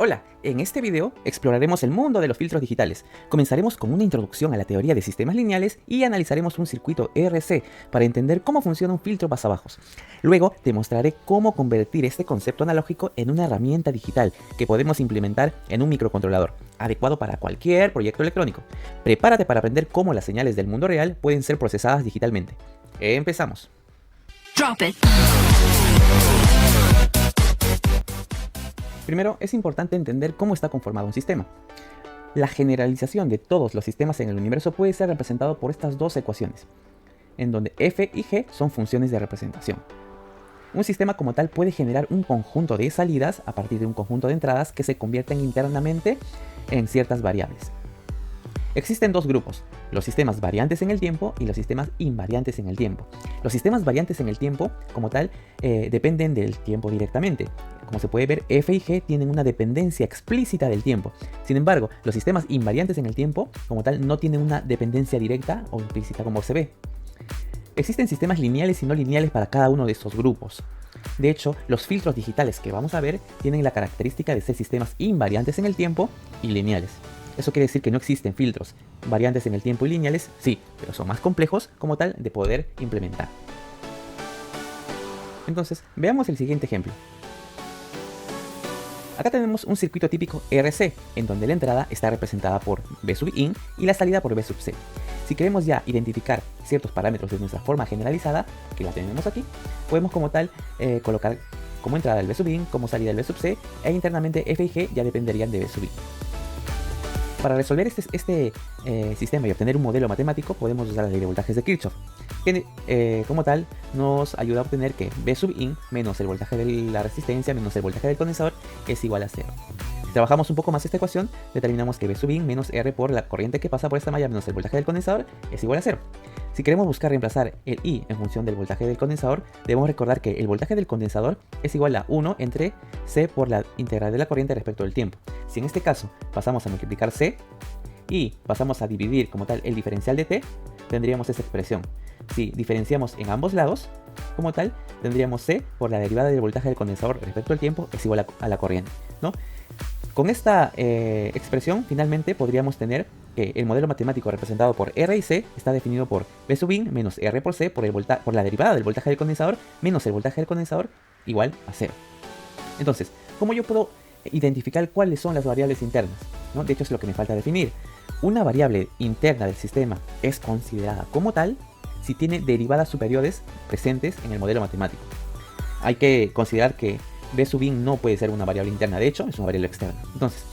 Hola, en este video exploraremos el mundo de los filtros digitales. Comenzaremos con una introducción a la teoría de sistemas lineales y analizaremos un circuito RC para entender cómo funciona un filtro pasabajos. Luego te mostraré cómo convertir este concepto analógico en una herramienta digital que podemos implementar en un microcontrolador, adecuado para cualquier proyecto electrónico. Prepárate para aprender cómo las señales del mundo real pueden ser procesadas digitalmente. Empezamos. Drop it. Primero, es importante entender cómo está conformado un sistema. La generalización de todos los sistemas en el universo puede ser representado por estas dos ecuaciones, en donde f y g son funciones de representación. Un sistema como tal puede generar un conjunto de salidas a partir de un conjunto de entradas que se convierten internamente en ciertas variables. Existen dos grupos, los sistemas variantes en el tiempo y los sistemas invariantes en el tiempo. Los sistemas variantes en el tiempo, como tal, dependen del tiempo directamente. Como se puede ver, f y g tienen una dependencia explícita del tiempo. Sin embargo, los sistemas invariantes en el tiempo, como tal, no tienen una dependencia directa o implícita como se ve. Existen sistemas lineales y no lineales para cada uno de estos grupos. De hecho, los filtros digitales que vamos a ver tienen la característica de ser sistemas invariantes en el tiempo y lineales. Eso quiere decir que no existen filtros variantes en el tiempo y lineales, sí, pero son más complejos como tal de poder implementar. Entonces, veamos el siguiente ejemplo. Acá tenemos un circuito típico RC, en donde la entrada está representada por B sub in y la salida por B sub c. Si queremos ya identificar ciertos parámetros de nuestra forma generalizada, que la tenemos aquí, podemos como tal colocar como entrada el B sub in, como salida el B sub c, e internamente f y g ya dependerían de B sub in. Para resolver este sistema y obtener un modelo matemático podemos usar la ley de voltajes de Kirchhoff, que como tal nos ayuda a obtener que B sub in menos el voltaje de la resistencia menos el voltaje del condensador es igual a 0. Si trabajamos un poco más esta ecuación, determinamos que B sub in menos R por la corriente que pasa por esta malla menos el voltaje del condensador es igual a 0. Si queremos buscar reemplazar el I en función del voltaje del condensador, debemos recordar que el voltaje del condensador es igual a 1 entre C por la integral de la corriente respecto del tiempo. Si en este caso pasamos a multiplicar C y pasamos a dividir como tal el diferencial de T, tendríamos esa expresión. Si diferenciamos en ambos lados, como tal, tendríamos C por la derivada del voltaje del condensador respecto al tiempo es igual a la corriente, ¿no? Con esta expresión, finalmente podríamos tener que el modelo matemático representado por R y C está definido por B sub in menos R por C por la derivada del voltaje del condensador menos el voltaje del condensador igual a 0. Entonces, ¿cómo yo puedo identificar cuáles son las variables internas? ¿No? De hecho, es lo que me falta definir. Una variable interna del sistema es considerada como tal si tiene derivadas superiores presentes en el modelo matemático. Hay que considerar que B sub in no puede ser una variable interna, de hecho, es una variable externa. Entonces,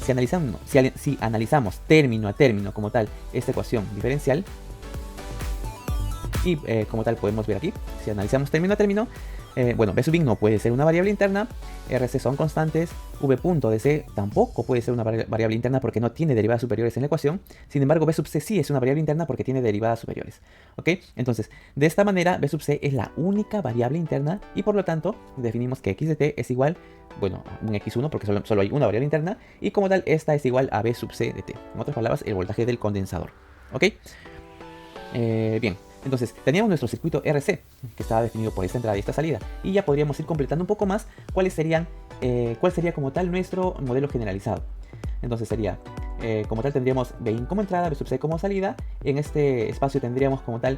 si analizamos término a término como tal esta ecuación diferencial, y como tal podemos ver aquí, si analizamos término a término, bueno, B sub in no puede ser una variable interna, RC son constantes, V punto de C tampoco puede ser una variable interna porque no tiene derivadas superiores en la ecuación. Sin embargo, B sub C sí es una variable interna porque tiene derivadas superiores. ¿Ok? Entonces, de esta manera, B sub C es la única variable interna y por lo tanto definimos que x de t es igual, bueno, un x1 porque solo hay una variable interna y como tal esta es igual a B sub C de t. En otras palabras, el voltaje del condensador. ¿Ok? Bien. Entonces, teníamos nuestro circuito RC, que estaba definido por esta entrada y esta salida, y ya podríamos ir completando un poco más cuál sería como tal nuestro modelo generalizado. Entonces sería, como tal tendríamos B in como entrada, B sub C como salida, en este espacio tendríamos como tal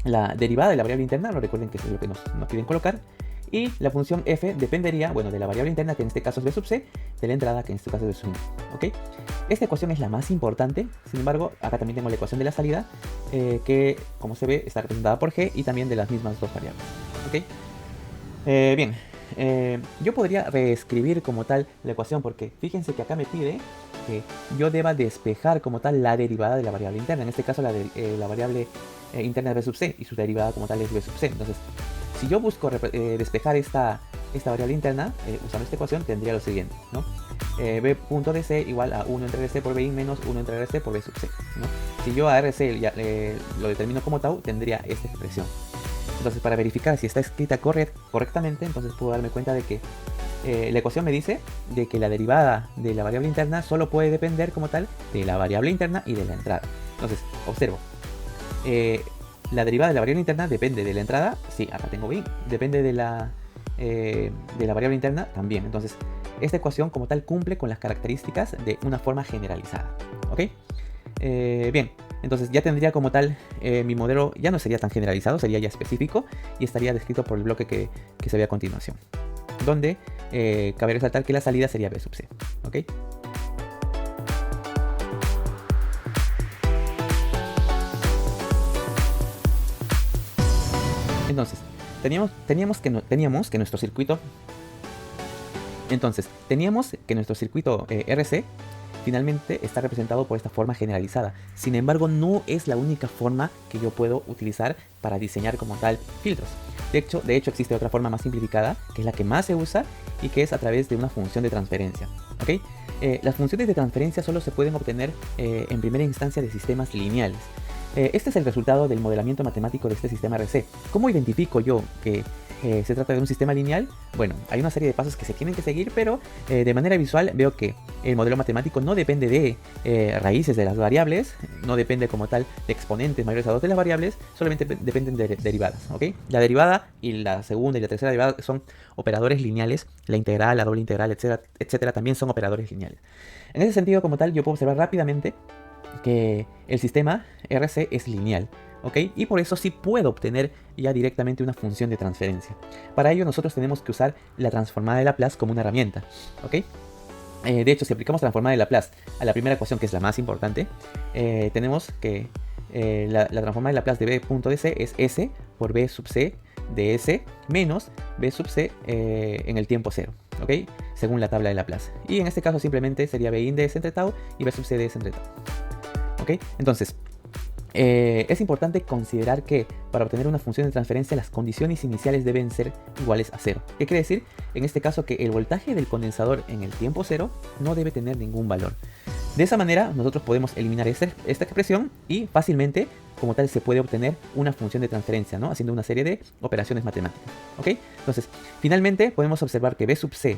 la derivada de la variable interna, no recuerden que eso es lo que nos piden colocar, y la función f dependería, bueno, de la variable interna, que en este caso es B sub c, de la entrada, que en este caso es B sub in, ¿ok? Esta ecuación es la más importante, sin embargo, acá también tengo la ecuación de la salida, que, como se ve, está representada por g y también de las mismas dos variables, ¿ok? Bien, yo podría reescribir como tal la ecuación, porque fíjense que acá me pide que yo deba despejar como tal la derivada de la variable interna, en este caso la variable interna de B sub c, y su derivada como tal es B sub c, entonces si yo busco despejar esta variable interna usando esta ecuación, tendría lo siguiente, ¿no? B punto de C igual a 1 entre RC por B in menos 1 entre RC por B sub C, ¿no? Si yo a RC lo determino como tau, tendría esta expresión. Entonces, para verificar si está escrita correctamente, entonces puedo darme cuenta de que la ecuación me dice de que la derivada de la variable interna solo puede depender como tal de la variable interna y de la entrada. Entonces, observo. La derivada de la variable interna depende de la entrada, sí, acá tengo B in, depende de la variable interna también. Entonces, esta ecuación como tal cumple con las características de una forma generalizada. ¿Ok? Bien, entonces ya tendría como tal, mi modelo ya no sería tan generalizado, sería ya específico y estaría descrito por el bloque que se ve a continuación, donde cabe resaltar que la salida sería B sub C. ¿Ok? Entonces, teníamos que nuestro circuito RC finalmente está representado por esta forma generalizada. Sin embargo, no es la única forma que yo puedo utilizar para diseñar como tal filtros. De hecho existe otra forma más simplificada, que es la que más se usa y que es a través de una función de transferencia. ¿Ok? Las funciones de transferencia solo se pueden obtener en primera instancia de sistemas lineales. Este es el resultado del modelamiento matemático de este sistema RC. ¿Cómo identifico yo que se trata de un sistema lineal? Bueno, hay una serie de pasos que se tienen que seguir, pero de manera visual veo que el modelo matemático no depende de raíces de las variables, no depende como tal de exponentes mayores a 2 de las variables, solamente dependen de derivadas. ¿Ok? La derivada y la segunda y la tercera derivada son operadores lineales, la integral, la doble integral, etcétera, etcétera, también son operadores lineales. En ese sentido, como tal, yo puedo observar rápidamente que el sistema RC es lineal, ¿ok? Y por eso sí puedo obtener ya directamente una función de transferencia. Para ello nosotros tenemos que usar la transformada de Laplace como una herramienta, ¿ok? De hecho, si aplicamos transformada de Laplace a la primera ecuación, que es la más importante, tenemos que la transformada de Laplace de b punto de c es s por b sub c de s menos b sub c en el tiempo cero, ¿ok? Según la tabla de Laplace. Y en este caso simplemente sería b in de s entre tau y b sub c de s entre tau. ¿Ok? Entonces, es importante considerar que para obtener una función de transferencia las condiciones iniciales deben ser iguales a cero. ¿Qué quiere decir? En este caso que el voltaje del condensador en el tiempo cero no debe tener ningún valor. De esa manera nosotros podemos eliminar esta expresión y fácilmente como tal se puede obtener una función de transferencia, ¿no? Haciendo una serie de operaciones matemáticas. ¿Ok? Entonces, finalmente podemos observar que b sub c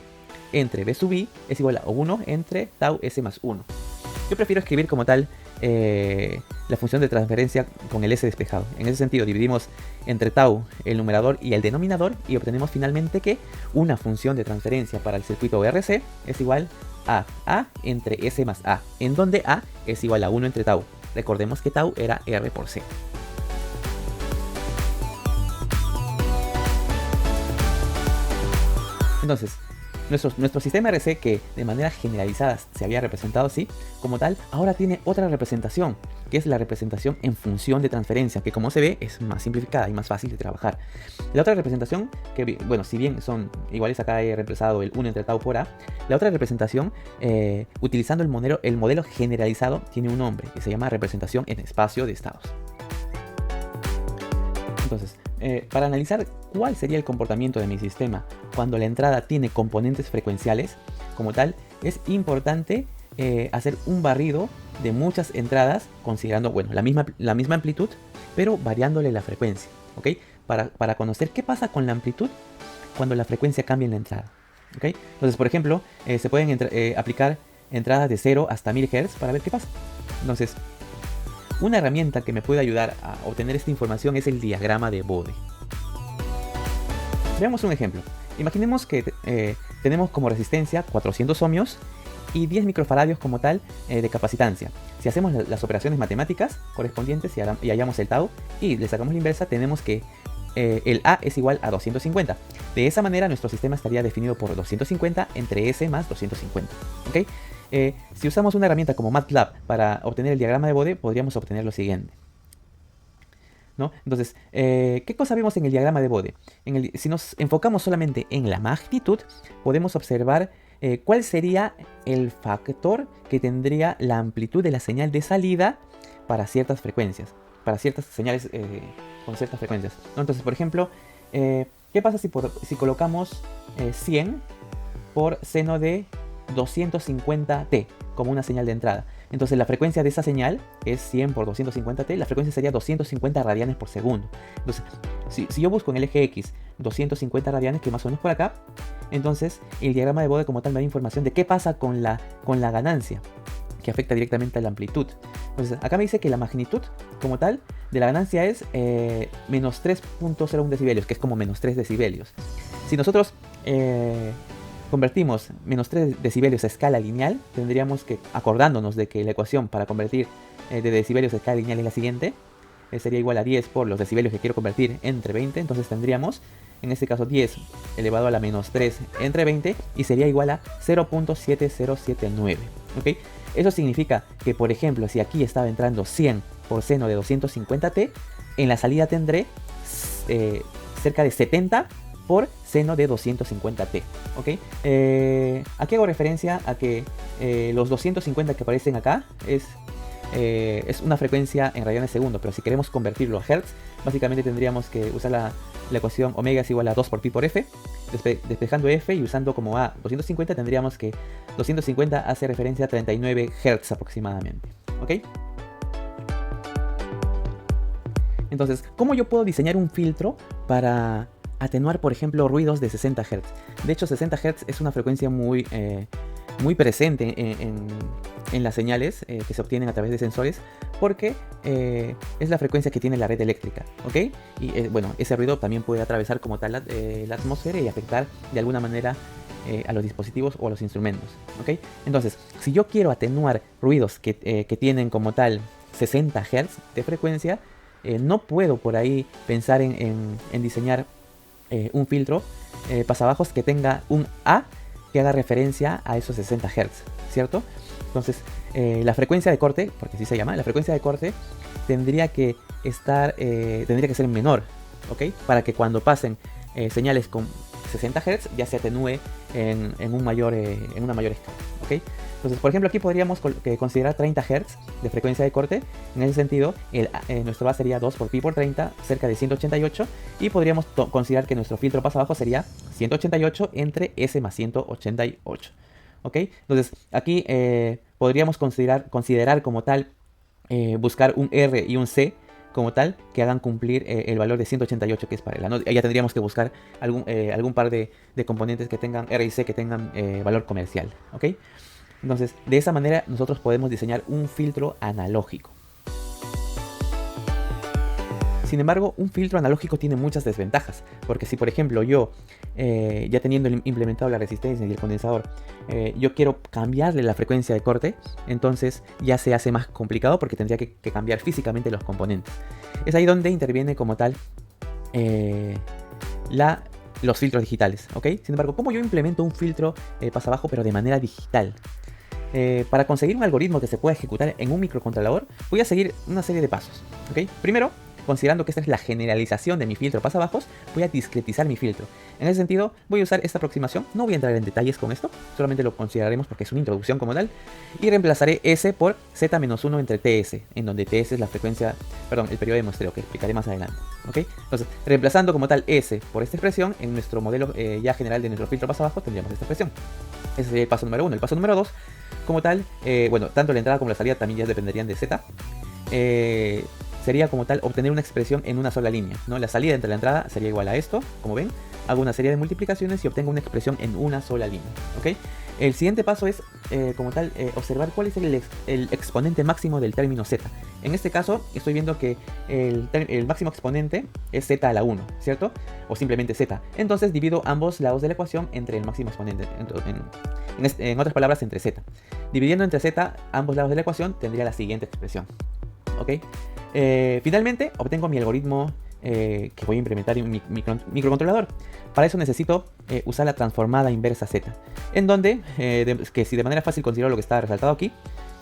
entre b sub i es igual a 1 entre tau s más 1. Yo prefiero escribir como tal la función de transferencia con el s despejado. En ese sentido dividimos entre tau el numerador y el denominador y obtenemos finalmente que una función de transferencia para el circuito RC es igual a A entre S más A, en donde A es igual a 1 entre tau. Recordemos que tau era R por C. Entonces, nuestro sistema RC, que de manera generalizada se había representado así, como tal, ahora tiene otra representación, que es la representación en función de transferencia, que como se ve es más simplificada y más fácil de trabajar. La otra representación, que bueno, si bien son iguales, acá he reemplazado el 1 entre tau por A, la otra representación, utilizando el modelo generalizado, tiene un nombre, que se llama representación en espacio de estados. Entonces, para analizar cuál sería el comportamiento de mi sistema cuando la entrada tiene componentes frecuenciales, como tal, es importante hacer un barrido de muchas entradas, considerando, bueno, la misma amplitud, pero variándole la frecuencia, ¿ok? Para conocer qué pasa con la amplitud cuando la frecuencia cambia en la entrada, ¿ok? Entonces, por ejemplo, se pueden aplicar entradas de 0 hasta 1000 Hz para ver qué pasa. Entonces, una herramienta que me puede ayudar a obtener esta información es el diagrama de Bode. Veamos un ejemplo. Imaginemos que tenemos como resistencia 400 ohmios y 10 microfaradios como tal de capacitancia. Si hacemos las operaciones matemáticas correspondientes y hallamos el tau y le sacamos la inversa, tenemos que el A es igual a 250. De esa manera nuestro sistema estaría definido por 250 entre S más 250. ¿Ok? Si usamos una herramienta como MATLAB para obtener el diagrama de Bode, podríamos obtener lo siguiente, ¿no? Entonces, ¿qué cosa vemos en el diagrama de Bode? Si nos enfocamos solamente en la magnitud, podemos observar cuál sería el factor que tendría la amplitud de la señal de salida para ciertas frecuencias, para ciertas señales con ciertas frecuencias, ¿no? Entonces, por ejemplo, ¿qué pasa si colocamos 100 por seno de 250t como una señal de entrada? Entonces la frecuencia de esa señal es 100 por 250t, la frecuencia sería 250 radianes por segundo. Entonces, si yo busco en el eje X 250 radianes, que más o menos por acá, entonces el diagrama de Bode como tal me da información de qué pasa con la ganancia, que afecta directamente a la amplitud. Entonces acá me dice que la magnitud como tal de la ganancia es menos 3.01 decibelios, que es como menos 3 decibelios. Si nosotros convertimos menos 3 decibelios a escala lineal, tendríamos que, acordándonos de que la ecuación para convertir de decibelios a escala lineal es la siguiente, sería igual a 10 por los decibelios que quiero convertir entre 20, entonces tendríamos, en este caso 10 elevado a la menos 3 entre 20, y sería igual a 0.7079, ¿ok? Eso significa que, por ejemplo, si aquí estaba entrando 100 por seno de 250t, en la salida tendré cerca de 70 por seno de 250t, ¿ok? Aquí hago referencia a que los 250 que aparecen acá es una frecuencia en radianes segundo, pero si queremos convertirlo a hertz, básicamente tendríamos que usar la ecuación omega es igual a 2 por pi por f, despejando f y usando como a 250 tendríamos que 250 hace referencia a 39 hertz aproximadamente, ¿ok? Entonces, ¿cómo yo puedo diseñar un filtro para atenuar, por ejemplo, ruidos de 60 Hz? De hecho, 60 Hz es una frecuencia muy presente en las señales que se obtienen a través de sensores, porque es la frecuencia que tiene la red eléctrica, ¿ok? Y bueno, ese ruido también puede atravesar como tal la atmósfera y afectar de alguna manera a los dispositivos o a los instrumentos, ¿ok? Entonces, si yo quiero atenuar ruidos que tienen como tal 60 Hz de frecuencia, no puedo por ahí pensar en diseñar un filtro pasabajos que tenga un A que haga referencia a esos 60 Hz, ¿cierto? Entonces, la frecuencia de corte, porque así se llama, la frecuencia de corte tendría que ser menor, ¿ok? Para que cuando pasen señales con 60 Hz ya se atenúe en una mayor escala, ¿ok? Entonces, por ejemplo, aquí podríamos considerar 30 Hz de frecuencia de corte. En ese sentido, nuestro A sería 2 por pi por 30, cerca de 188. Y podríamos considerar que nuestro filtro pasabajo sería 188 entre S más 188. ¿Ok? Entonces, aquí podríamos considerar como tal, buscar un R y un C como tal, que hagan cumplir el valor de 188 que es para él. Ya tendríamos que buscar algún par de componentes que tengan R y C que tengan valor comercial. ¿Ok? Entonces, de esa manera nosotros podemos diseñar un filtro analógico. Sin embargo, un filtro analógico tiene muchas desventajas, porque si por ejemplo yo, ya teniendo implementado la resistencia y el condensador, yo quiero cambiarle la frecuencia de corte, entonces ya se hace más complicado porque tendría que cambiar físicamente los componentes. Es ahí donde interviene como tal los filtros digitales, ¿ok? Sin embargo, ¿cómo yo implemento un filtro pasabajo pero de manera digital? Para conseguir un algoritmo que se pueda ejecutar en un microcontrolador, voy a seguir una serie de pasos, ¿ok? Primero, considerando que esta es la generalización de mi filtro pasabajos, voy a discretizar mi filtro. En ese sentido, voy a usar esta aproximación. No voy a entrar en detalles con esto, solamente lo consideraremos porque es una introducción como tal. Y reemplazaré S por Z-1 entre TS, en donde TS es la frecuencia, perdón, el periodo de muestreo, que explicaré más adelante, ¿ok? Entonces, reemplazando como tal S por esta expresión, en nuestro modelo ya general de nuestro filtro pasabajos tendríamos esta expresión. Ese sería el paso número 1. El paso número 2, como tal, bueno, tanto la entrada como la salida también ya dependerían de Z. Sería como tal obtener una expresión en una sola línea, ¿no? La salida entre la entrada sería igual a esto, como ven. Hago una serie de multiplicaciones y obtengo una expresión en una sola línea, ¿ok? El siguiente paso es, como tal, observar cuál es el exponente máximo del término z. En este caso, estoy viendo que el máximo exponente es z a la 1, ¿cierto? O simplemente z. Entonces divido ambos lados de la ecuación entre el máximo exponente, en otras palabras, entre z. Dividiendo entre z ambos lados de la ecuación, tendría la siguiente expresión, ¿ok? Finalmente, obtengo mi algoritmo que voy a implementar en mi microcontrolador. Para eso necesito usar la transformada inversa z, en donde, que si de manera fácil considero lo que está resaltado aquí,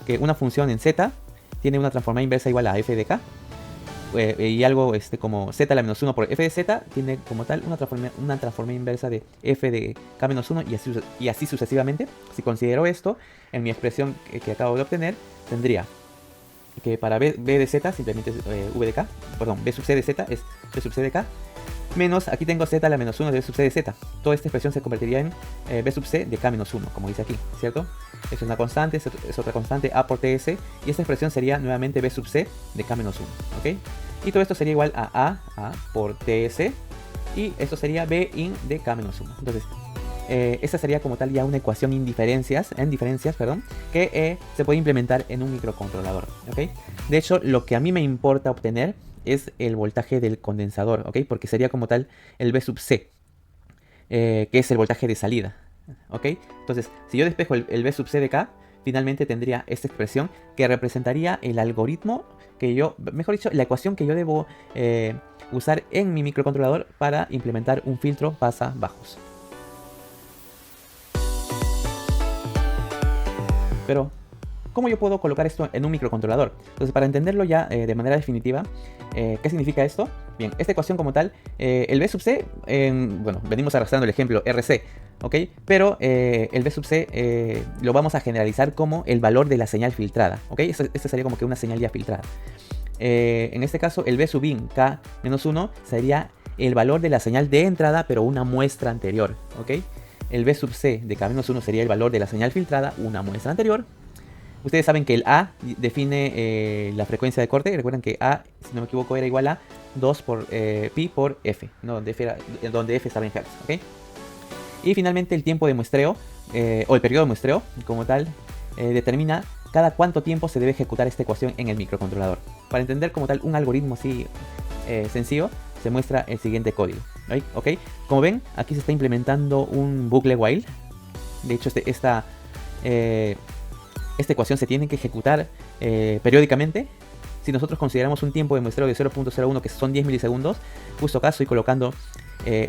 que una función en z tiene una transformada inversa igual a f de k, y algo como z a la menos 1 por f de z tiene como tal una transformada inversa de f de k menos 1 y así sucesivamente. Si considero esto, en mi expresión que acabo de obtener, tendría que para b de z simplemente es v de k, perdón, b sub c de z es b sub c de k, menos, aquí tengo z a la menos 1 de b sub c de z. Toda esta expresión se convertiría en b sub c de k menos 1, como dice aquí, ¿cierto? Es una constante, es otra constante, a por ts, y esta expresión sería nuevamente b sub c de k menos 1, ¿ok? Y todo esto sería igual a por ts, y esto sería b in de k menos 1. Entonces, esta sería como tal ya una ecuación en diferencias, que se puede implementar en un microcontrolador, ¿ok? De hecho, lo que a mí me importa obtener es el voltaje del condensador, ¿ok? Porque sería como tal el B sub C, que es el voltaje de salida, ¿ok? Entonces, si yo despejo el B sub c de K, finalmente tendría esta expresión que representaría el algoritmo que yo, mejor dicho, la ecuación que yo debo usar en mi microcontrolador para implementar un filtro pasa-bajos. Pero, ¿cómo yo puedo colocar esto en un microcontrolador? Entonces, para entenderlo ya de manera definitiva, ¿qué significa esto? Bien, esta ecuación como tal, el B sub c, bueno, venimos arrastrando el ejemplo RC, ¿ok? Pero el B sub c lo vamos a generalizar como el valor de la señal filtrada, ¿ok? Esta sería como que una señal ya filtrada. En este caso, el B sub in K-1 sería el valor de la señal de entrada, pero una muestra anterior, ¿ok? El B sub c de K-1 sería el valor de la señal filtrada, una muestra anterior. Ustedes saben que el A define la frecuencia de corte. Recuerden que A, si no me equivoco, era igual a 2 por pi por F, ¿no? donde F estaba en Hz, ¿ok? Y finalmente el tiempo de muestreo, o el periodo de muestreo, como tal, determina cada cuánto tiempo se debe ejecutar esta ecuación en el microcontrolador. Para entender como tal un algoritmo así sencillo, se muestra el siguiente código, ¿ok? Como ven, aquí se está implementando un bucle while. De hecho, esta ecuación se tiene que ejecutar periódicamente. Si nosotros consideramos un tiempo de muestreo de 0.01, que son 10 milisegundos, justo acá estoy colocando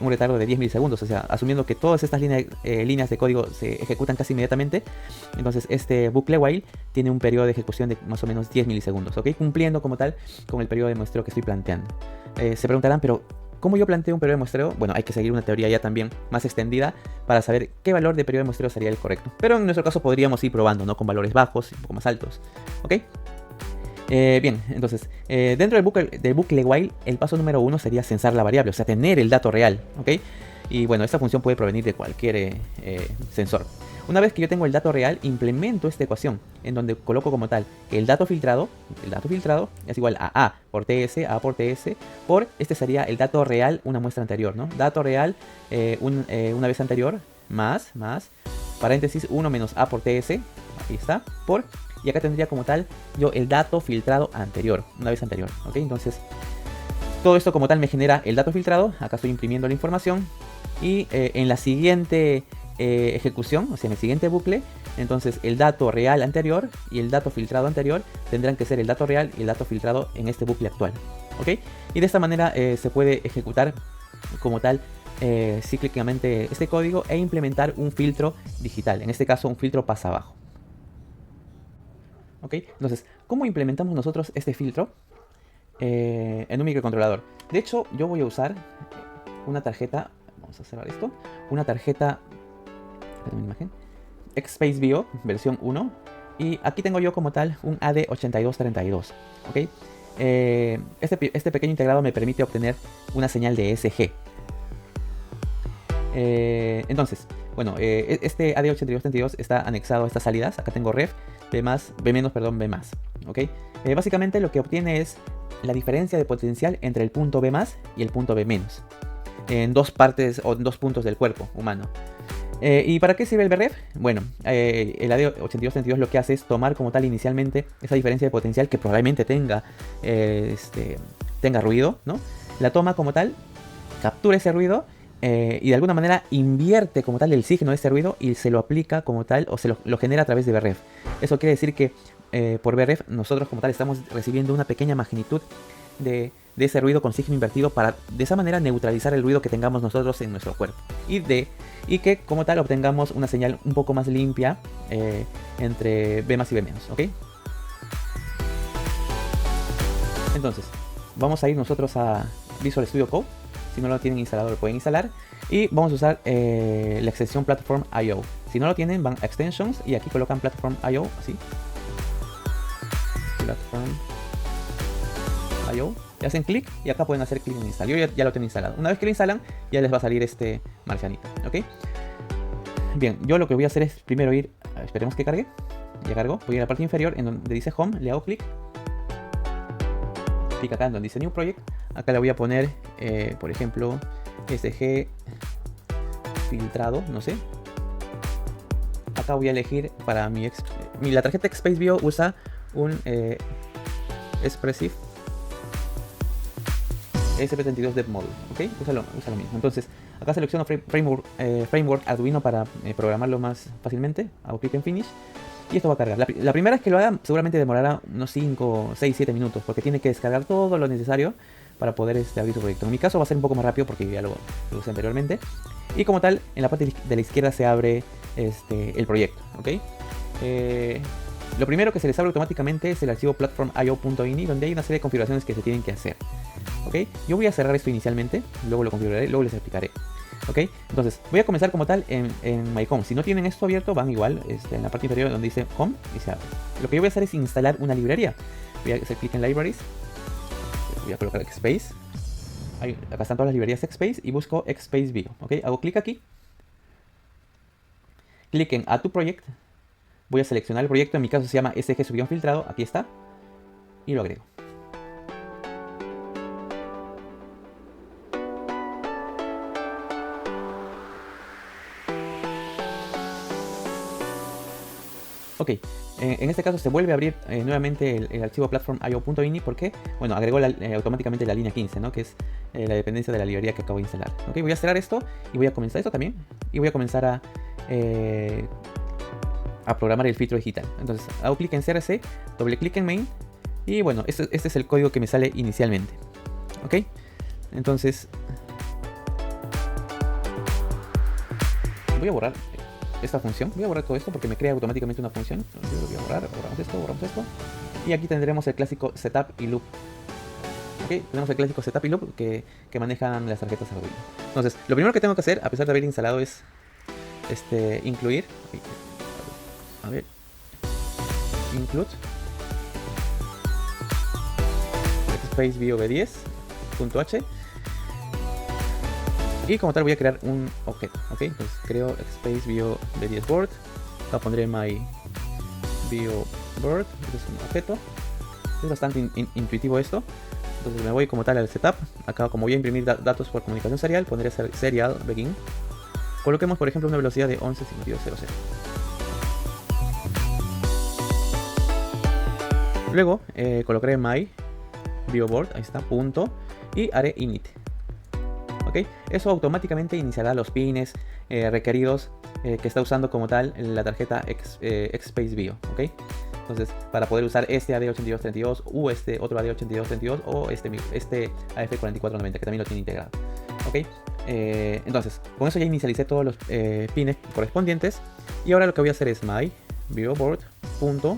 un retardo de 10 milisegundos, o sea, asumiendo que todas estas líneas de código se ejecutan casi inmediatamente. Entonces este bucle while tiene un periodo de ejecución de más o menos 10 milisegundos, ¿ok? Cumpliendo como tal con el periodo de muestreo que estoy planteando. Se preguntarán, pero ¿cómo yo planteo un periodo de muestreo? Bueno, hay que seguir una teoría ya también más extendida para saber qué valor de periodo de muestreo sería el correcto. Pero en nuestro caso podríamos ir probando, ¿no? Con valores bajos y un poco más altos, ¿ok? Bien, entonces, dentro del bucle while, el paso número 1 sería censar la variable, o sea, tener el dato real, ¿ok? Y bueno, esta función puede provenir de cualquier sensor. Una vez que yo tengo el dato real, implemento esta ecuación, en donde coloco como tal que el dato filtrado es igual a A por TS, por, este sería el dato real, una muestra anterior, ¿no? Dato real, una vez anterior, más, paréntesis, 1 menos A por TS, aquí está, por... Y acá tendría como tal yo el dato filtrado anterior, una vez anterior, ¿ok? Entonces, todo esto como tal me genera el dato filtrado. Acá estoy imprimiendo la información. Y en la siguiente ejecución, o sea, en el siguiente bucle, entonces el dato real anterior y el dato filtrado anterior tendrán que ser el dato real y el dato filtrado en este bucle actual, ¿ok? Y de esta manera se puede ejecutar como tal cíclicamente este código e implementar un filtro digital, en este caso un filtro pasa abajo. ¿Ok? Entonces, ¿cómo implementamos nosotros este filtro en un microcontrolador? De hecho, yo voy a usar una tarjeta, vamos a cerrar esto, una tarjeta, una imagen, XSpaceVIO versión 1, y aquí tengo yo como tal un AD8232, ¿ok? Este pequeño integrado me permite obtener una señal de SG. Entonces, bueno, este AD8232 está anexado a estas salidas. Acá tengo ref, B+, B-, ¿ok? Básicamente lo que obtiene es la diferencia de potencial entre el punto B+ y el punto B-, en dos partes o en dos puntos del cuerpo humano. ¿Y para qué sirve el BREF? Bueno, el AD8232 lo que hace es tomar como tal inicialmente esa diferencia de potencial que probablemente tenga ruido, ¿no? La toma como tal, captura ese ruido y de alguna manera invierte como tal el signo de ese ruido y se lo aplica como tal, o se lo genera a través de BREF. Eso quiere decir que por BREF nosotros como tal estamos recibiendo una pequeña magnitud de ese ruido con signo invertido para de esa manera neutralizar el ruido que tengamos nosotros en nuestro cuerpo y que como tal obtengamos una señal un poco más limpia entre B+ y B-, ¿ok? Entonces, vamos a ir nosotros a Visual Studio Code. Si no lo tienen instalado, lo pueden instalar. Y vamos a usar la extensión Platform IO. Si no lo tienen, van a Extensions y aquí colocan Platform IO, así. Platform IO. Y hacen clic y acá pueden hacer clic en instalar. Yo ya lo tengo instalado. Una vez que lo instalan, ya les va a salir este marcianito, ¿ok? Bien, yo lo que voy a hacer es primero ir, esperemos que cargue. Ya cargó. Voy a la parte inferior en donde dice Home, le hago clic. Clic acá en donde dice New Project. Acá le voy a poner, por ejemplo, SG filtrado, no sé. Acá voy a elegir para la tarjeta XSpaceVIO usa un Espressif SP32 Dev Module, ¿ok? Usa lo mismo. Entonces, Acá selecciono Framework Arduino para programarlo más fácilmente. Hago clic en Finish. Y esto va a cargar. La primera vez que lo haga seguramente demorará unos 5, 6, 7 minutos. Porque tiene que descargar todo lo necesario para poder abrir su proyecto. En mi caso va a ser un poco más rápido porque ya lo usé anteriormente. Y como tal, en la parte de la izquierda se abre el proyecto. ¿Ok? Lo primero que se les abre automáticamente es el archivo platform.io.ini, donde hay una serie de configuraciones que se tienen que hacer. ¿Ok? Yo voy a cerrar esto inicialmente, luego lo configuraré, luego les explicaré. ¿Ok? Entonces, voy a comenzar como tal en My Home. Si no tienen esto abierto, van igual en la parte inferior donde dice Home y se abre. Lo que yo voy a hacer es instalar una librería. Voy a hacer clic en Libraries. Voy a colocar Xspace. Acá están todas las librerías Xspace y busco Xspace Bio. ¿Ok? Hago clic aquí. Clic en Add to Project. Voy a seleccionar el proyecto, en mi caso se llama SG_filtrado, aquí está, y lo agrego. Ok, en este caso se vuelve a abrir nuevamente el archivo platform.io.ini porque, bueno, agregó automáticamente la línea 15, ¿no? Que es la dependencia de la librería que acabo de instalar. Ok, voy a cerrar esto y voy a comenzar esto también, y voy a comenzar a programar el filtro digital. Entonces hago clic en CRC, doble clic en main y bueno, este es el código que me sale inicialmente. Ok, entonces voy a borrar esta función, voy a borrar todo esto porque me crea automáticamente una función. Yo lo voy a borrar, borramos esto y aquí tendremos el clásico setup y loop. Ok, tenemos el clásico setup y loop que manejan las tarjetas Arduino. Entonces lo primero que tengo que hacer, a pesar de haber instalado, es incluir. A ver, include Xspace Bio V10.h y como tal voy a crear un objeto. Ok, entonces creo Xspace Bio V10 board. Acá pondré my Bio board. Este es un objeto. Es bastante intuitivo esto. Entonces me voy como tal al setup. Acá, como voy a imprimir datos por comunicación serial, pondré serial begin. Coloquemos por ejemplo una velocidad de 11.5200. Luego colocaré my bioboard, ahí está, punto, y haré init. ¿Ok? Eso automáticamente iniciará los pines requeridos que está usando como tal la tarjeta Xspace Bio. ¿Ok? Entonces, para poder usar este AD8232 o este otro AD8232 o este AF4490 que también lo tiene integrado. ¿Ok? Entonces, con eso ya inicialicé todos los pines correspondientes. Y ahora lo que voy a hacer es my bioboard, punto.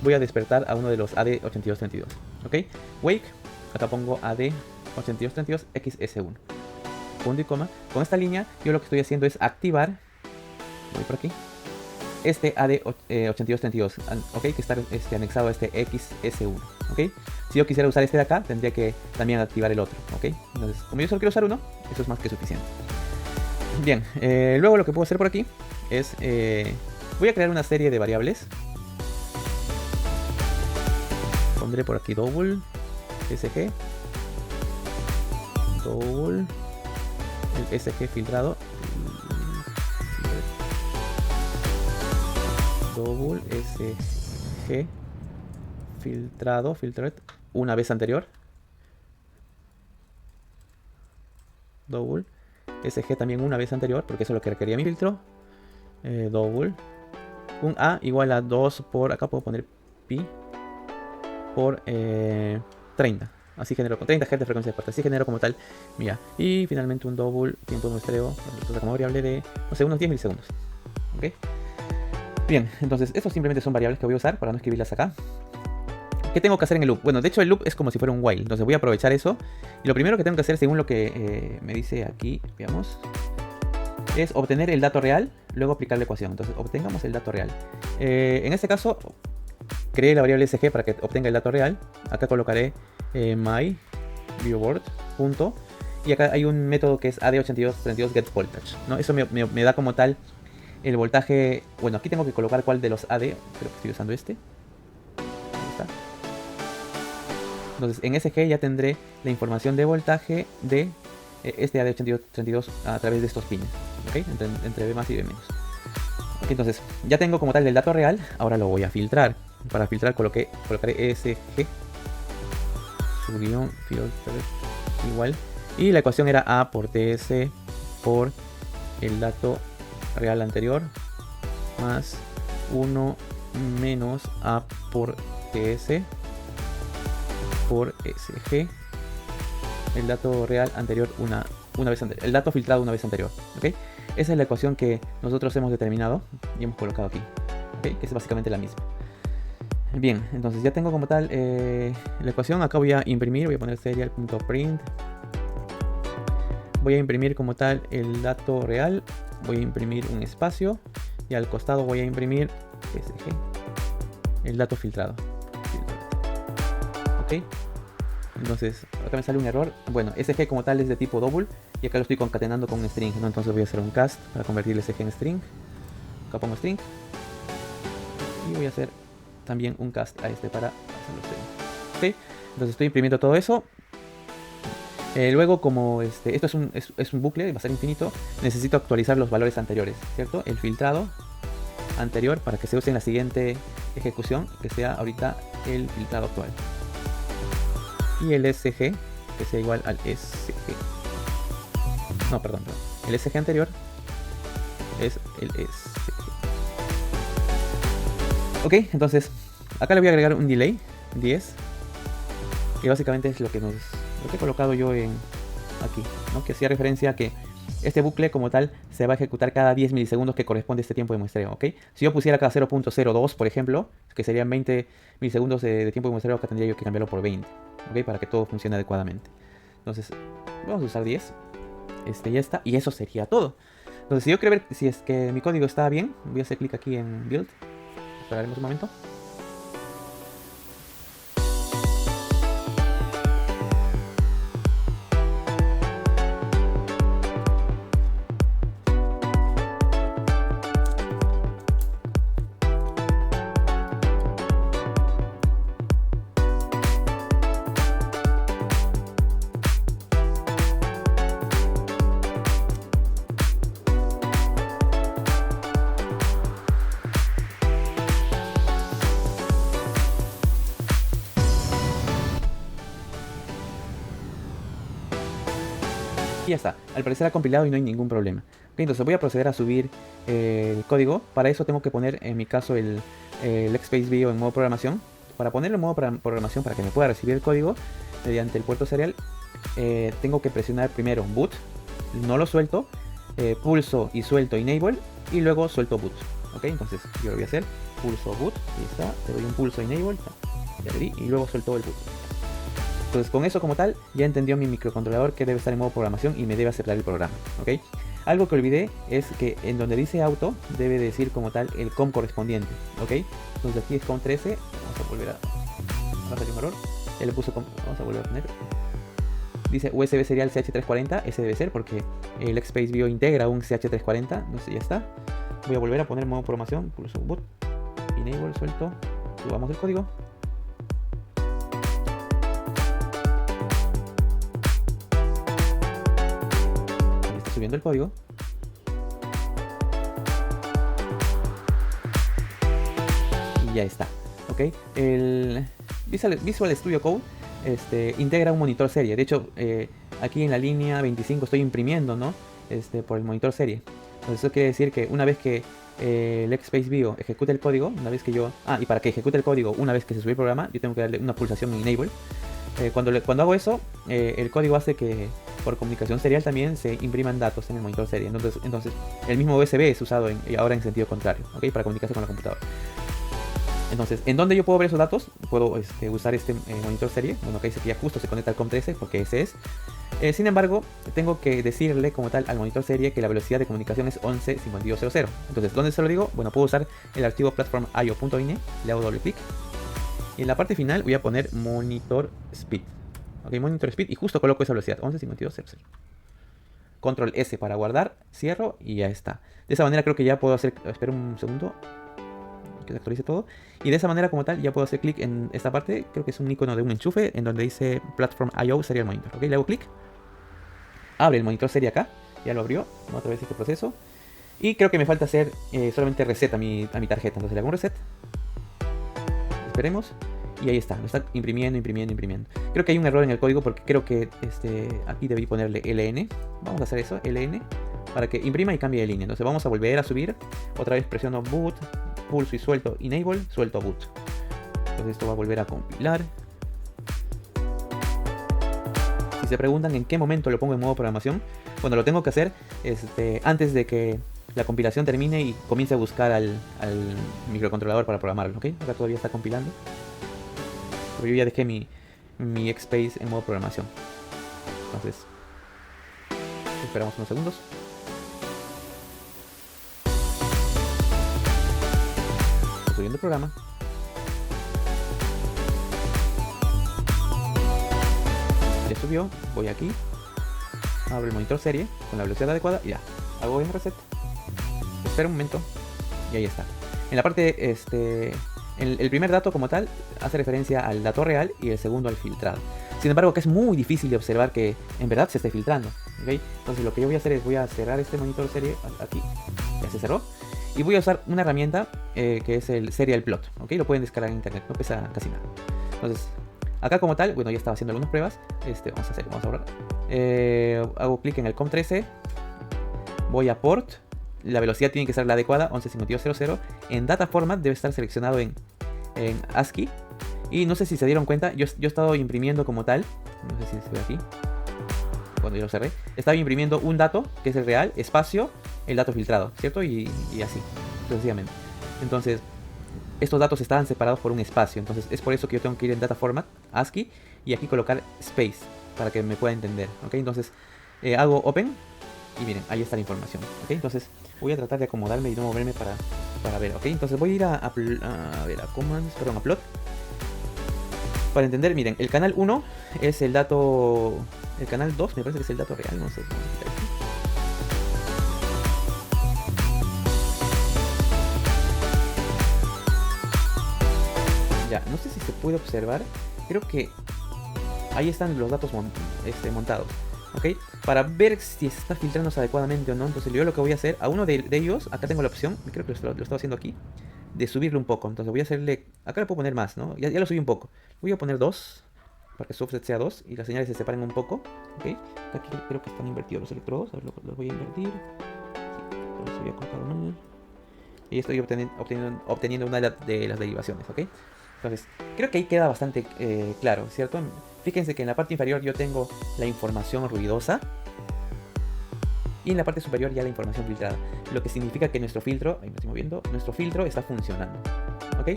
Voy a despertar a uno de los AD8232. ¿Ok? Wake. Acá pongo AD8232 XS1. Punto y coma. Con esta línea, yo lo que estoy haciendo es activar. Voy por aquí. Este AD8232. ¿Ok? Que está anexado a este XS1. ¿Ok? Si yo quisiera usar este de acá, tendría que también activar el otro. ¿Ok? Entonces, como yo solo quiero usar uno, eso es más que suficiente. Bien. Luego lo que puedo hacer por aquí es. Voy a crear una serie de variables. Pondré por aquí double SG, double el SG filtrado, double SG filtrado, filtered una vez anterior, double SG también una vez anterior, porque eso es lo que requería mi filtro, double un A igual a 2 por, acá puedo poner pi por 30, así genero con 30 Hz de frecuencia de puerta, así genero como tal mi A. Y finalmente un double tiempo de muestreo como variable de, no sé, unos 10 milisegundos. ¿Ok? Bien, entonces estos simplemente son variables que voy a usar para no escribirlas acá. ¿Qué tengo que hacer en el loop? Bueno, de hecho el loop es como si fuera un while, entonces voy a aprovechar eso. Y lo primero que tengo que hacer, según lo que me dice aquí, veamos, es obtener el dato real, luego aplicar la ecuación. Entonces obtengamos el dato real. En este caso creé la variable SG para que obtenga el dato real. Acá colocaré my bioboard, punto, y acá hay un método que es AD8232 get voltage, ¿no? Eso me da como tal el voltaje. Bueno, aquí tengo que colocar cuál de los AD, creo que estoy usando este. Ahí está. Entonces en SG ya tendré la información de voltaje de este AD8232 a través de estos pines. ¿Ok? Entre B más y B menos. Okay, entonces ya tengo como tal el dato real. Ahora lo voy a filtrar. Para filtrar colocaré SG subguión filter igual. Y la ecuación era A por TS por el dato real anterior más 1 menos A por TS por SG, el dato real anterior una vez anterior, el dato filtrado una vez anterior, ¿ok? Esa es la ecuación que nosotros hemos determinado y hemos colocado aquí, ¿ok? Que es básicamente la misma. Bien, entonces ya tengo como tal la ecuación. Acá voy a imprimir, voy a poner serial.print. Voy a imprimir como tal el dato real, voy a imprimir un espacio y al costado voy a imprimir SG, el dato filtrado. Ok, entonces acá me sale un error. Bueno, SG como tal es de tipo double y acá lo estoy concatenando con un string, ¿no? Entonces voy a hacer un cast para convertir el SG en string. Acá pongo string y voy a hacer también un cast a este para hacerlo string. Ok, entonces estoy imprimiendo todo eso. Luego, como esto es un bucle, va a ser infinito, necesito actualizar los valores anteriores, ¿cierto? El filtrado anterior para que se use en la siguiente ejecución, que sea ahorita el filtrado actual. Y el SG, que sea igual al SG. No, perdón. El SG anterior es el SG. Ok, entonces, acá le voy a agregar un delay, 10, que básicamente es lo que he colocado yo aquí, ¿no? Que hacía referencia a que este bucle como tal se va a ejecutar cada 10 milisegundos que corresponde a este tiempo de muestreo, ¿ok? Si yo pusiera cada 0.02, por ejemplo, que serían 20 milisegundos de tiempo de muestreo, acá tendría yo que cambiarlo por 20, ¿ok? Para que todo funcione adecuadamente. Entonces, vamos a usar 10. Ya está, y eso sería todo. Entonces, si yo quiero ver si es que mi código está bien, voy a hacer clic aquí en Build. Esperaremos un momento. Y ya está, al parecer ha compilado y no hay ningún problema. Okay, entonces voy a proceder a subir el código. Para eso tengo que poner en mi caso el Lexbase Bio en modo programación. Para ponerlo en modo programación para que me pueda recibir el código mediante el puerto serial, tengo que presionar primero boot, no lo suelto, pulso y suelto enable y luego suelto boot. Ok, entonces yo lo voy a hacer, pulso boot, ahí está, te doy un pulso enable, ya le di, y luego suelto el boot. Entonces con eso como tal ya entendió mi microcontrolador que debe estar en modo programación y me debe aceptar el programa, ¿ok? Algo que olvidé es que en donde dice auto debe decir como tal el COM correspondiente, ¿ok? Entonces aquí es COM 13, vamos a volver a hacer un error, ya le puso COM, vamos a volver a poner, dice USB serial CH340, ese debe ser porque el Lexbase Bio integra un CH340, entonces ya está. Voy a volver a poner modo programación, pulso boot, enable, suelto, subamos el código. Subiendo el código y ya está, ok. El Visual Studio Code integra un monitor serie. De hecho, aquí en la línea 25 estoy imprimiendo, ¿no? Por el monitor serie. Entonces eso quiere decir que una vez que el Lexbase Bio ejecute el código, una vez que yo... y para que ejecute el código una vez que se sube el programa, yo tengo que darle una pulsación en Enable. Cuando hago eso, el código hace que por comunicación serial también se impriman datos en el monitor serie. Entonces el mismo USB es usado ahora en sentido contrario, ¿okay? Para comunicarse con la computadora. Entonces, ¿en dónde yo puedo ver esos datos? Puedo usar este monitor serie. Bueno, acá dice que ya justo se conecta al COM13 porque ese es. Sin embargo, tengo que decirle como tal al monitor serie que la velocidad de comunicación es 11.5200. Entonces, ¿dónde se lo digo? Bueno, puedo usar el archivo platform.io.ini, le hago doble clic. Y en la parte final voy a poner monitor speed. Ok, monitor speed y justo coloco esa velocidad, 11.5200. Control S para guardar, cierro y ya está. De esa manera creo que ya puedo hacer... Espera un segundo. Que se actualice todo. Y de esa manera como tal ya puedo hacer clic en esta parte. Creo que es un icono de un enchufe en donde dice Platform.io Serial Monitor. Ok, le hago clic. Abre el monitor serie acá. Ya lo abrió. Otra vez este proceso. Y creo que me falta hacer solamente reset a mi tarjeta. Entonces le hago un reset. Esperemos. Y ahí está, lo está imprimiendo. Creo que hay un error en el código porque creo que aquí debí ponerle LN. Vamos a hacer eso, LN. para que imprima y cambie de línea. Entonces vamos a volver a subir. Otra vez presiono boot, pulso y suelto enable, suelto boot. Entonces esto va a volver a compilar. Si se preguntan en qué momento lo pongo en modo programación, bueno, lo tengo que hacer antes de que la compilación termine y comience a buscar al microcontrolador para programarlo, ¿ok? Acá todavía está compilando. Pero yo ya dejé mi XSpace en modo programación. Entonces, esperamos unos segundos. Estoy subiendo el programa. Ya subió, voy aquí, abro el monitor serie con la velocidad adecuada y ya, hago en reset, espera un momento y ahí está. En la parte, el primer dato como tal hace referencia al dato real y el segundo al filtrado. Sin embargo, que es muy difícil de observar que en verdad se esté filtrando, ¿okay? Entonces lo que yo voy a hacer es voy a cerrar este monitor serie aquí, ya se cerró, y voy a usar una herramienta que es el Serial Plot, ¿ok? Lo pueden descargar en internet, no pesa casi nada. Entonces, acá como tal, bueno, ya estaba haciendo algunas pruebas. Vamos a borrar. Hago clic en el COM13. Voy a port. La velocidad tiene que ser la adecuada, 115200. En data format debe estar seleccionado en ASCII. Y no sé si se dieron cuenta, yo he estado imprimiendo como tal. No sé si se ve aquí. Cuando yo lo cerré. Estaba imprimiendo un dato, que es el real, espacio, el dato filtrado, ¿cierto? Y así, sucesivamente. Entonces, estos datos estaban separados por un espacio, entonces es por eso que yo tengo que ir en Data Format, ASCII, y aquí colocar Space, para que me pueda entender, ¿ok? Entonces, hago Open, y miren, ahí está la información, ¿ok? Entonces, voy a tratar de acomodarme y no moverme para ver, ¿ok? Entonces voy a ir a Commands, perdón, a Plot. Para entender, miren, el canal 1 es el dato, el canal 2 me parece que es el dato real, no sé. Ya, no sé si se puede observar. Creo que ahí están los datos montados, ¿ok? Para ver si se está filtrándose adecuadamente o no. Entonces yo lo que voy a hacer, a uno de ellos, acá tengo la opción, creo que lo estoy haciendo aquí, de subirle un poco. Entonces voy a hacerle, acá le puedo poner más, ¿no? Ya lo subí un poco. Voy a poner 2, para que su offset sea 2 y las señales se separen un poco, ¿ok? Aquí creo que están invertidos los electrodos, a ver, los voy a invertir. Sí, los voy a colocar uno. Y estoy obteniendo una de las derivaciones, ¿ok? Entonces, creo que ahí queda bastante claro, ¿cierto? Fíjense que en la parte inferior yo tengo la información ruidosa y en la parte superior ya la información filtrada. Lo que significa que nuestro filtro, ahí me estoy moviendo, nuestro filtro está funcionando, ¿ok?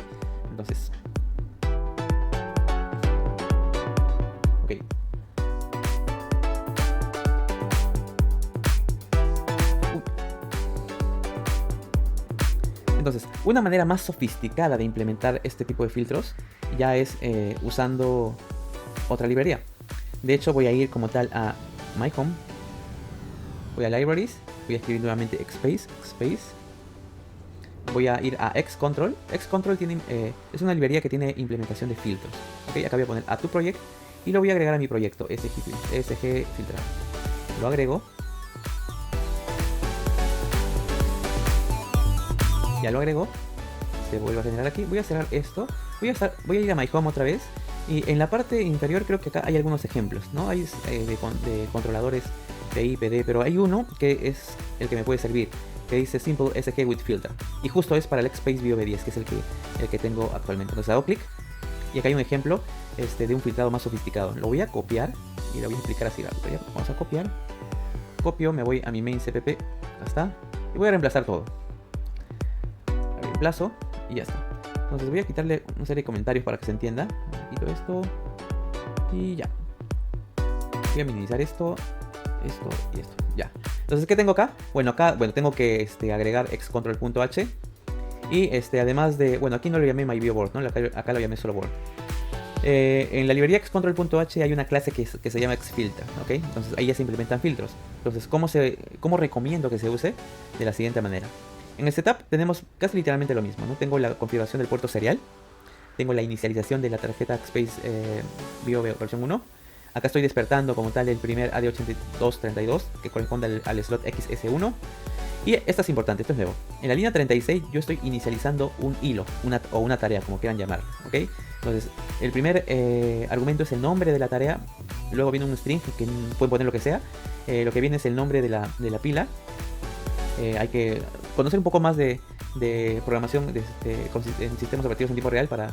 Entonces, ok. Entonces, una manera más sofisticada de implementar este tipo de filtros ya es usando otra librería. De hecho, voy a ir como tal a My Home. Voy a Libraries. Voy a escribir nuevamente XSpace. Voy a ir a Xcontrol. Xcontrol es una librería que tiene implementación de filtros. ¿Okay? Acá voy a poner Add to Project y lo voy a agregar a mi proyecto SG Filtrar. Lo agrego. Ya lo agrego. Se vuelve a generar aquí. Voy a cerrar esto. Voy a ir a My Home otra vez. Y en la parte inferior creo que acá hay algunos ejemplos, ¿no? Hay de controladores PI, PD, pero hay uno que es el que me puede servir, que dice Simple SG with Filter. Y justo es para el XSpace BioB10, que es el que tengo actualmente. Entonces hago clic y acá hay un ejemplo de un filtrado más sofisticado. Lo voy a copiar y lo voy a explicar así. Vamos a copiar. Copio, me voy a mi main CPP. Acá está. Y voy a reemplazar todo. Reemplazo y ya está. Entonces voy a quitarle una serie de comentarios para que se entienda. Quito esto y ya. Voy a minimizar esto y esto. Ya. Entonces, ¿qué tengo acá? Bueno, tengo que agregar xcontrol.h. Y además de, bueno, aquí no lo llamé MyBioBoard, ¿no? Acá lo llamé solo board. En la librería xcontrol.h hay una clase que se llama xFilter, ¿ok? Entonces ahí ya se implementan filtros. Entonces, ¿cómo recomiendo que se use? De la siguiente manera. En el setup tenemos casi literalmente lo mismo, ¿no? Tengo la configuración del puerto serial. Tengo la inicialización de la tarjeta XSpace BioB versión 1. Acá estoy despertando como tal el primer AD8232 que corresponde al slot XS1. Y esto es importante, esto es nuevo. En la línea 36 yo estoy inicializando un hilo o una tarea, como quieran llamarlo, ¿ok? Entonces, el primer argumento es el nombre de la tarea. Luego viene un string que pueden poner lo que sea. Lo que viene es el nombre de la pila. hay que conocer un poco más de programación en sistemas operativos en tiempo real para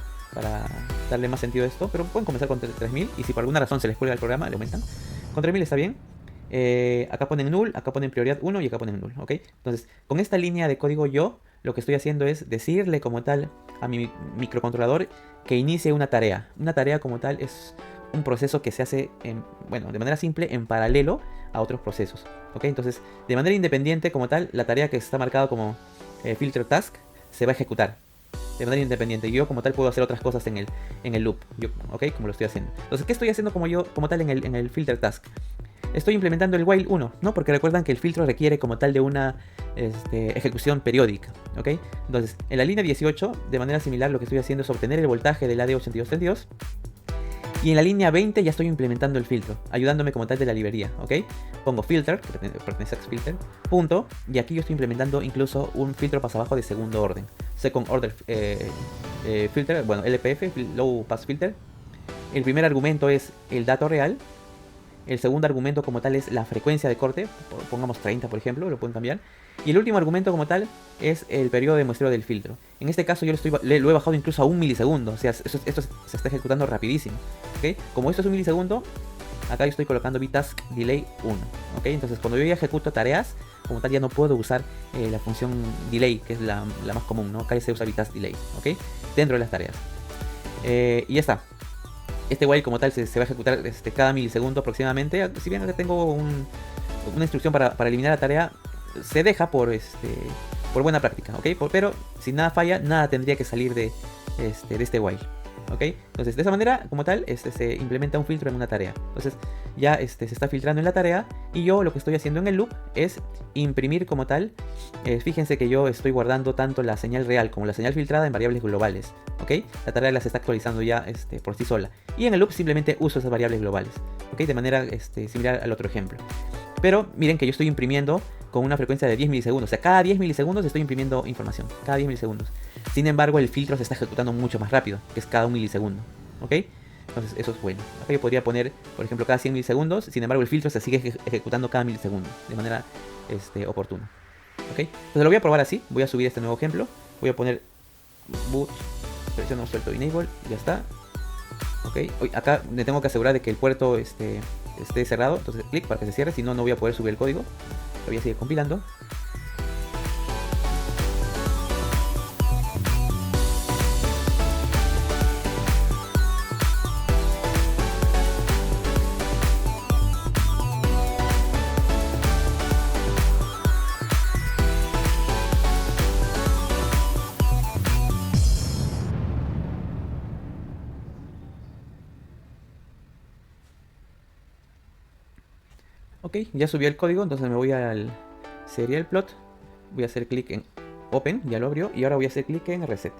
darle más sentido a esto, pero pueden comenzar con 3000 y si por alguna razón se les cuelga el programa, le aumentan. Con 3000 está bien. Acá ponen null, acá ponen prioridad 1 y acá ponen null, ¿ok? Entonces, con esta línea de código yo lo que estoy haciendo es decirle como tal a mi microcontrolador que inicie una tarea. Una tarea como tal es un proceso que se hace, de manera simple, en paralelo a otros procesos, ¿ok? Entonces, de manera independiente como tal, la tarea que está marcada como filter task se va a ejecutar de manera independiente. Yo como tal puedo hacer otras cosas en el loop, ¿ok? Como lo estoy haciendo. Entonces, ¿qué estoy haciendo como tal en el filter task? Estoy implementando el while 1, ¿no? Porque recuerdan que el filtro requiere como tal de una ejecución periódica, ¿ok? Entonces, en la línea 18, de manera similar, lo que estoy haciendo es obtener el voltaje del AD8232. Y en la línea 20 ya estoy implementando el filtro, ayudándome como tal de la librería, ¿ok? Pongo filter, que pertenece a Xfilter, punto, y aquí yo estoy implementando incluso un filtro paso abajo de segundo orden. Second order filter, bueno, LPF, low pass filter. El primer argumento es el dato real. El segundo argumento como tal es la frecuencia de corte, pongamos 30 por ejemplo, lo pueden cambiar. Y el último argumento como tal es el periodo de muestreo del filtro. En este caso yo lo he bajado incluso a 1 milisegundo, o sea, esto se está ejecutando rapidísimo, ¿ok? Como esto es 1 milisegundo, acá yo estoy colocando btask delay 1, ¿ok? Entonces cuando yo ya ejecuto tareas, como tal ya no puedo usar la función delay, que es la más común, ¿no? Acá se usa btask delay, ¿ok? Dentro de las tareas. Y ya está. Este while como tal se va a ejecutar cada milisegundo aproximadamente. Si bien acá tengo una instrucción para eliminar la tarea, se deja por buena práctica, ¿ok? Pero si nada falla, nada tendría que salir de este while, ¿ok? Entonces de esa manera como tal se implementa un filtro en una tarea. Entonces ya se está filtrando en la tarea y yo lo que estoy haciendo en el loop es imprimir como tal. Fíjense que yo estoy guardando tanto la señal real como la señal filtrada en variables globales, ¿ok? La tarea las está actualizando ya por sí sola. Y en el loop simplemente uso esas variables globales, ¿ok? De manera similar al otro ejemplo. Pero miren que yo estoy imprimiendo con una frecuencia de 10 milisegundos. O sea, cada 10 milisegundos estoy imprimiendo información. Cada 10 milisegundos. Sin embargo, el filtro se está ejecutando mucho más rápido, que es cada 1 milisegundo, ¿ok? Entonces eso es bueno. Acá yo podría poner, por ejemplo, cada 100 milisegundos. Sin embargo, el filtro se sigue ejecutando cada milisegundo de manera oportuna, ¿ok? Entonces lo voy a probar así. Voy a subir este nuevo ejemplo. Voy a poner boot, presiono suelto enable y ya está. Ok, acá me tengo que asegurar de que el puerto esté cerrado, entonces clic para que se cierre, si no, no voy a poder subir el código. Lo voy a seguir compilando. Ok, ya subió el código, entonces me voy al serial plot. Voy a hacer clic en open, ya lo abrió, y ahora voy a hacer clic en reset.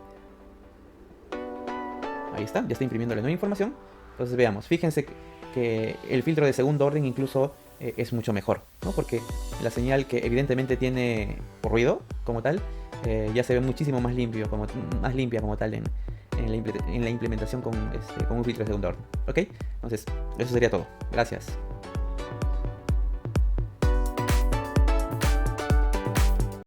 Ahí está, ya está imprimiendo la nueva información. Entonces veamos, fíjense que el filtro de segundo orden incluso es mucho mejor, ¿no? Porque la señal que evidentemente tiene ruido como tal, ya se ve muchísimo más limpia como tal en la implementación con un filtro de segundo orden. ¿Ok? Entonces, eso sería todo. Gracias.